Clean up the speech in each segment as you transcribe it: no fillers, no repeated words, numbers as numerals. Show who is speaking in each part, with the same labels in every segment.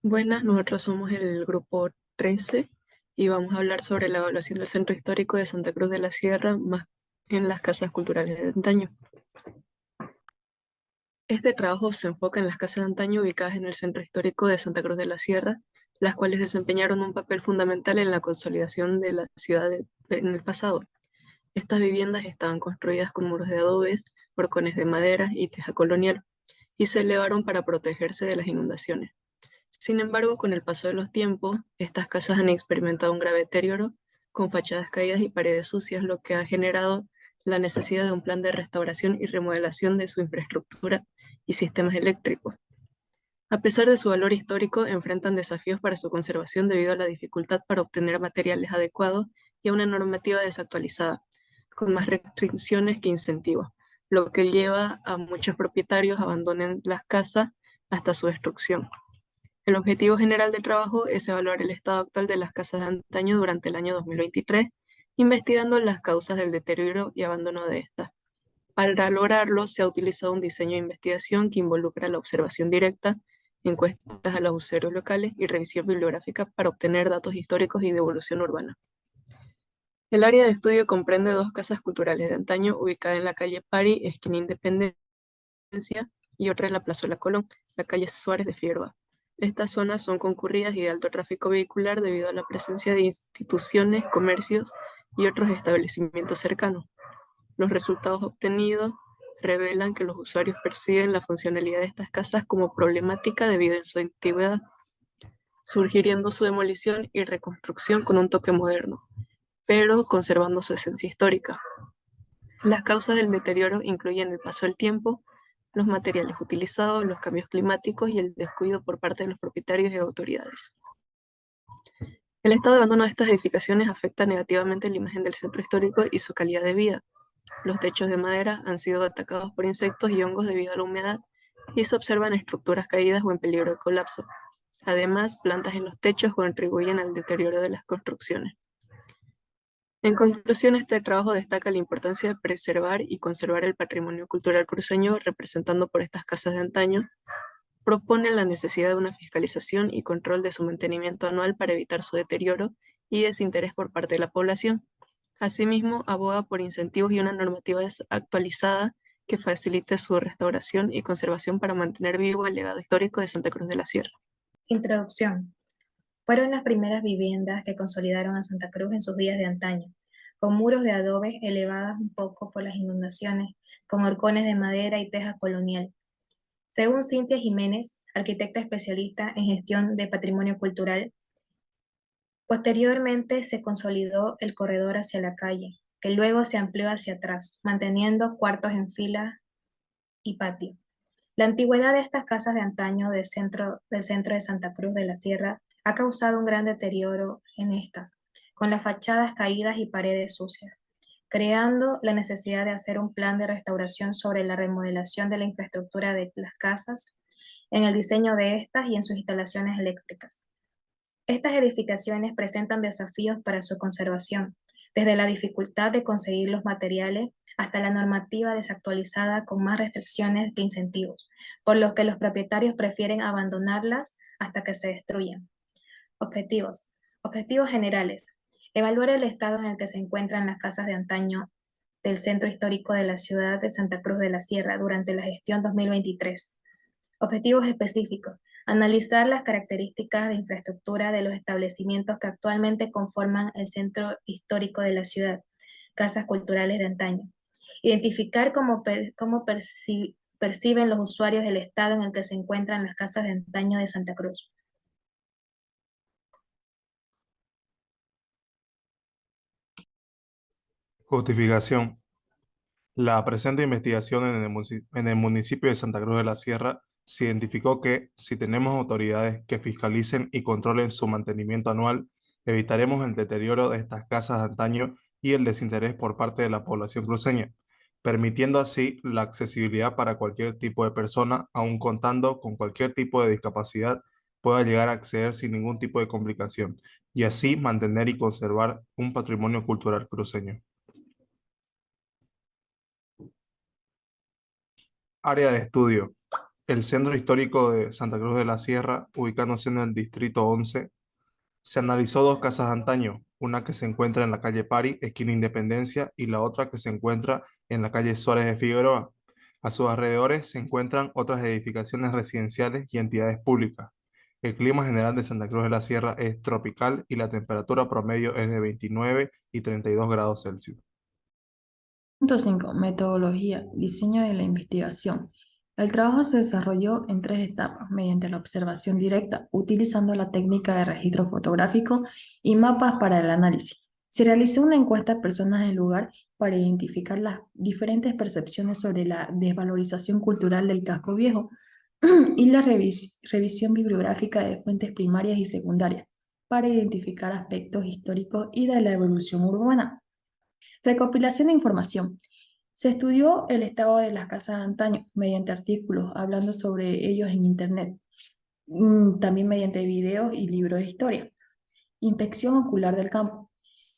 Speaker 1: Buenas, nosotros somos el grupo 13 y vamos a hablar sobre la evaluación del Centro Histórico de Santa Cruz de la Sierra, más en las casas culturales de antaño. Este trabajo se enfoca en las casas de antaño ubicadas en el Centro Histórico de Santa Cruz de la Sierra, las cuales desempeñaron un papel fundamental en la consolidación de la ciudad en el pasado. Estas viviendas estaban construidas con muros de adobes, horcones de madera y teja colonial, y se elevaron para protegerse de las inundaciones. Sin embargo, con el paso de los tiempos, estas casas han experimentado un grave deterioro, con fachadas caídas y paredes sucias, lo que ha generado la necesidad de un plan de restauración y remodelación de su infraestructura y sistemas eléctricos. A pesar de su valor histórico, enfrentan desafíos para su conservación debido a la dificultad para obtener materiales adecuados y a una normativa desactualizada, con más restricciones que incentivos, lo que lleva a muchos propietarios a abandonen las casas hasta su destrucción. El objetivo general del trabajo es evaluar el estado actual de las casas de antaño durante el año 2023, investigando las causas del deterioro y abandono de estas. Para lograrlo, se ha utilizado un diseño de investigación que involucra la observación directa, encuestas a los usuarios locales y revisión bibliográfica para obtener datos históricos y de evolución urbana. El área de estudio comprende dos casas culturales de antaño ubicadas en la calle Pari, esquina Independencia, y otra en la Plazuela Colón, la calle Suárez de Figueroa. Estas zonas son concurridas y de alto tráfico vehicular debido a la presencia de instituciones, comercios y otros establecimientos cercanos. Los resultados obtenidos revelan que los usuarios perciben la funcionalidad de estas casas como problemática debido a su antigüedad, sugiriendo su demolición y reconstrucción con un toque moderno, pero conservando su esencia histórica. Las causas del deterioro incluyen el paso del tiempo, los materiales utilizados, los cambios climáticos y el descuido por parte de los propietarios y autoridades. El estado de abandono de estas edificaciones afecta negativamente la imagen del centro histórico y su calidad de vida. Los techos de madera han sido atacados por insectos y hongos debido a la humedad y se observan estructuras caídas o en peligro de colapso. Además, plantas en los techos contribuyen al deterioro de las construcciones. En conclusión, este trabajo destaca la importancia de preservar y conservar el patrimonio cultural cruceño representando por estas casas de antaño, propone la necesidad de una fiscalización y control de su mantenimiento anual para evitar su deterioro y desinterés por parte de la población. Asimismo, aboga por incentivos y una normativa actualizada que facilite su restauración y conservación para mantener vivo el legado histórico de Santa Cruz de la Sierra.
Speaker 2: Introducción. Fueron las primeras viviendas que consolidaron a Santa Cruz en sus días de antaño, con muros de adobe elevadas un poco por las inundaciones, con horcones de madera y teja colonial. Según Cintia Jiménez, arquitecta especialista en gestión de patrimonio cultural, posteriormente se consolidó el corredor hacia la calle, que luego se amplió hacia atrás, manteniendo cuartos en fila y patio. La antigüedad de estas casas de antaño del centro de Santa Cruz de la Sierra ha causado un gran deterioro en estas, con las fachadas caídas y paredes sucias, creando la necesidad de hacer un plan de restauración sobre la remodelación de la infraestructura de las casas, en el diseño de estas y en sus instalaciones eléctricas. Estas edificaciones presentan desafíos para su conservación, desde la dificultad de conseguir los materiales hasta la normativa desactualizada con más restricciones que incentivos, por lo que los propietarios prefieren abandonarlas hasta que se destruyan. Objetivos. Objetivos generales. Evaluar el estado en el que se encuentran las casas de antaño del centro histórico de la ciudad de Santa Cruz de la Sierra durante la gestión 2023. Objetivos específicos. Analizar las características de infraestructura de los establecimientos que actualmente conforman el centro histórico de la ciudad, casas culturales de antaño. Identificar cómo perciben los usuarios el estado en el que se encuentran las casas de antaño de Santa Cruz.
Speaker 3: Justificación. La presente investigación en el municipio de Santa Cruz de la Sierra se identificó que, si tenemos autoridades que fiscalicen y controlen su mantenimiento anual, evitaremos el deterioro de estas casas de antaño y el desinterés por parte de la población cruceña, permitiendo así la accesibilidad para cualquier tipo de persona, aun contando con cualquier tipo de discapacidad, pueda llegar a acceder sin ningún tipo de complicación, y así mantener y conservar un patrimonio cultural cruceño. Área de estudio. El centro histórico de Santa Cruz de la Sierra, ubicándose en el distrito 11, se analizó dos casas de antaño, una que se encuentra en la calle Pari, esquina Independencia, y la otra que se encuentra en la calle Suárez de Figueroa. A sus alrededores se encuentran otras edificaciones residenciales y entidades públicas. El clima general de Santa Cruz de la Sierra es tropical y la temperatura promedio es de 29 y 32 grados Celsius.
Speaker 4: Punto 5. Metodología, diseño de la investigación. El trabajo se desarrolló en tres etapas, mediante la observación directa, utilizando la técnica de registro fotográfico y mapas para el análisis. Se realizó una encuesta a personas del lugar para identificar las diferentes percepciones sobre la desvalorización cultural del casco viejo y la revisión bibliográfica de fuentes primarias y secundarias para identificar aspectos históricos y de la evolución urbana. Recopilación de información. Se estudió el estado de las casas de antaño mediante artículos hablando sobre ellos en Internet, también mediante videos y libros de historia. Inspección ocular del campo.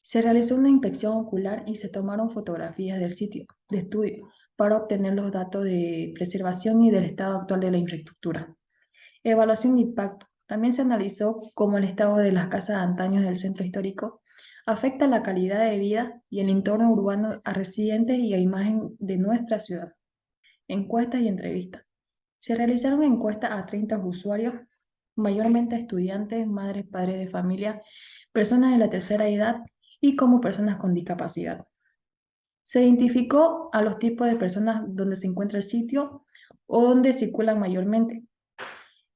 Speaker 4: Se realizó una inspección ocular y se tomaron fotografías del sitio de estudio para obtener los datos de preservación y del estado actual de la infraestructura. Evaluación de impacto. También se analizó cómo el estado de las casas de antaño del centro histórico afecta la calidad de vida y el entorno urbano a residentes y a imagen de nuestra ciudad. Encuestas y entrevistas. Se realizaron encuestas a 30 usuarios, mayormente estudiantes, madres, padres de familia, personas de la tercera edad y como personas con discapacidad. Se identificó a los tipos de personas donde se encuentra el sitio o donde circulan mayormente.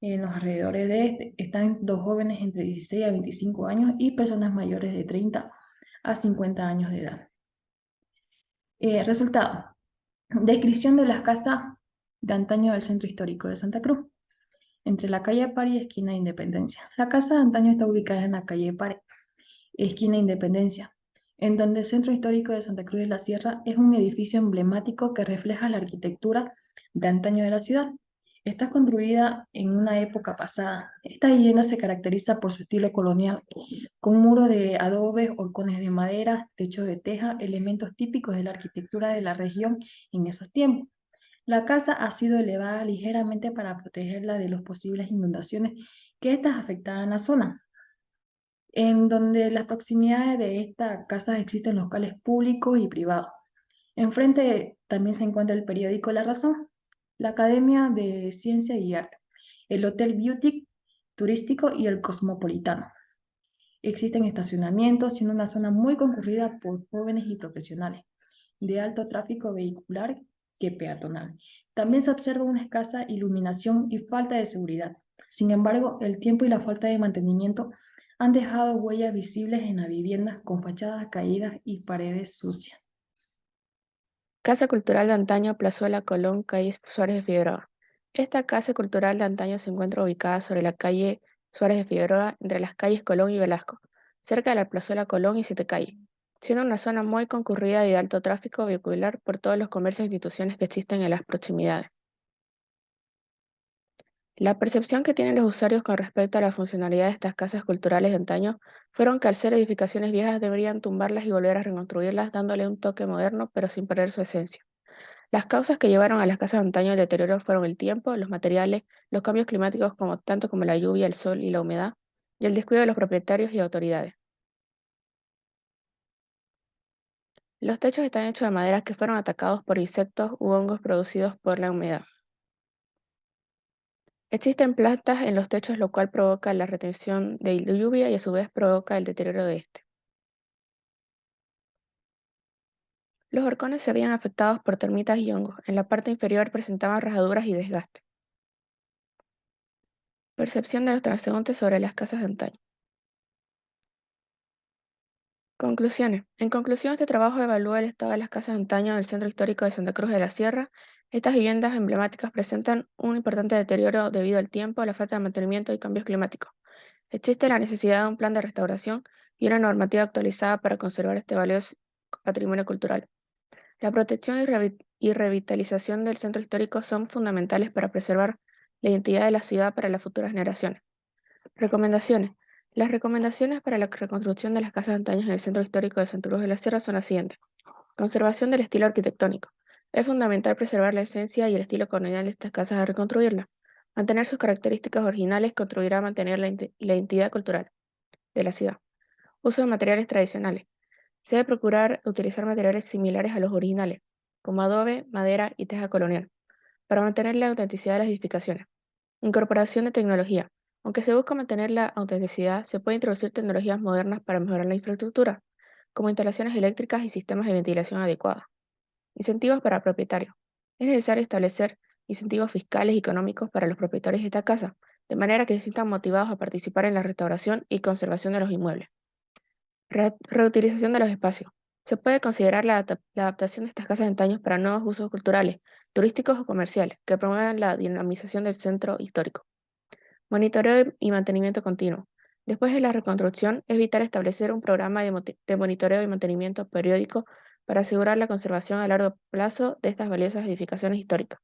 Speaker 4: En los alrededores de este están dos jóvenes entre 16 a 25 años y personas mayores de 30 a 50 años de edad. Resultado. Descripción de las casas de antaño del centro histórico de Santa Cruz. Entre la calle Pari y esquina Independencia. La casa de antaño está ubicada en la calle Pari, esquina Independencia, en donde el centro histórico de Santa Cruz de la Sierra es un edificio emblemático que refleja la arquitectura de antaño de la ciudad. Está construida en una época pasada. Esta vivienda se caracteriza por su estilo colonial, con muros de adobe, horcones de madera, techo de teja, elementos típicos de la arquitectura de la región en esos tiempos. La casa ha sido elevada ligeramente para protegerla de las posibles inundaciones que estas afectaban la zona. En donde las proximidades de esta casa existen locales públicos y privados. Enfrente también se encuentra el periódico La Razón, la Academia de Ciencia y Arte, el Hotel Beauty turístico y el Cosmopolitano. Existen estacionamientos, siendo una zona muy concurrida por jóvenes y profesionales, de alto tráfico vehicular que peatonal. También se observa una escasa iluminación y falta de seguridad. Sin embargo, el tiempo y la falta de mantenimiento han dejado huellas visibles en las viviendas con fachadas caídas y paredes sucias.
Speaker 5: Casa Cultural de Antaño, Plazuela Colón, calle Suárez de Figueroa. Esta casa cultural de antaño se encuentra ubicada sobre la calle Suárez de Figueroa, entre las calles Colón y Velasco, cerca de la Plazuela Colón y Siete Calles, siendo una zona muy concurrida y de alto tráfico vehicular por todos los comercios e instituciones que existen en las proximidades. La percepción que tienen los usuarios con respecto a la funcionalidad de estas casas culturales de antaño fueron que al ser edificaciones viejas deberían tumbarlas y volver a reconstruirlas dándole un toque moderno pero sin perder su esencia. Las causas que llevaron a las casas de antaño al deterioro fueron el tiempo, los materiales, los cambios climáticos tanto como la lluvia, el sol y la humedad, y el descuido de los propietarios y autoridades. Los techos están hechos de maderas que fueron atacados por insectos u hongos producidos por la humedad. Existen plantas en los techos, lo cual provoca la retención de la lluvia y a su vez provoca el deterioro de este. Los horcones se habían afectados por termitas y hongos. En la parte inferior presentaban rajaduras y desgaste. Percepción de los transeúntes sobre las casas de antaño. Conclusiones. En conclusión, este trabajo evalúa el estado de las casas de antaño del centro histórico de Santa Cruz de la Sierra. Estas viviendas emblemáticas presentan un importante deterioro debido al tiempo, la falta de mantenimiento y cambios climáticos. Existe la necesidad de un plan de restauración y una normativa actualizada para conservar este valioso patrimonio cultural. La protección y revitalización del centro histórico son fundamentales para preservar la identidad de la ciudad para las futuras generaciones. Recomendaciones. Las recomendaciones para la reconstrucción de las casas de antaño en el centro histórico de Santa Cruz de la Sierra son las siguientes. Conservación del estilo arquitectónico. Es fundamental preservar la esencia y el estilo colonial de estas casas al reconstruirlas. Mantener sus características originales contribuirá a mantener la identidad cultural de la ciudad. Uso de materiales tradicionales. Se debe procurar utilizar materiales similares a los originales, como adobe, madera y teja colonial, para mantener la autenticidad de las edificaciones. Incorporación de tecnología. Aunque se busca mantener la autenticidad, se puede introducir tecnologías modernas para mejorar la infraestructura, como instalaciones eléctricas y sistemas de ventilación adecuados. Incentivos para propietarios. Es necesario establecer incentivos fiscales y económicos para los propietarios de esta casa, de manera que se sientan motivados a participar en la restauración y conservación de los inmuebles. Reutilización de los espacios. Se puede considerar la adaptación de estas casas de antaño para nuevos usos culturales, turísticos o comerciales, que promuevan la dinamización del centro histórico. Monitoreo y mantenimiento continuo. Después de la reconstrucción, es vital establecer un programa de monitoreo y mantenimiento periódico para asegurar la conservación a largo plazo de estas valiosas edificaciones históricas.